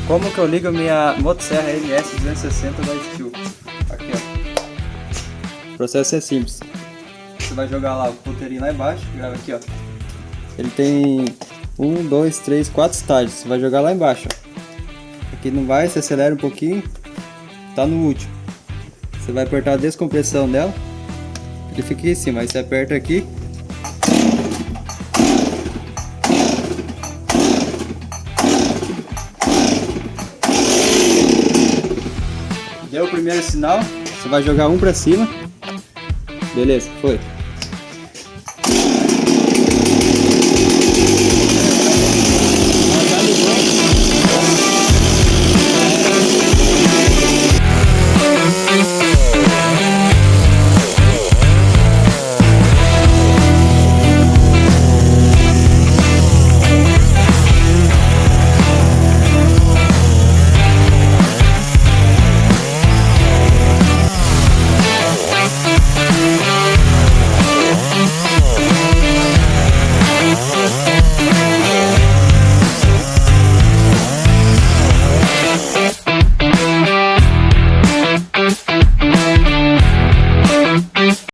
Como que eu ligo minha Motosserra Ms 260 da Stihl? Aqui, ó. O processo é simples. Você vai jogar lá o ponteirinho lá embaixo, grava aqui, ó. Ele tem 1, 2, 3, 4 estágios. Você vai jogar lá embaixo, ó. Aqui não vai, você acelera um pouquinho. Tá no último. Você vai apertar a descompressão dela. Ele fica aqui em cima, aí você aperta aqui. Deu o primeiro sinal, você vai jogar um pra cima. Beleza, foi.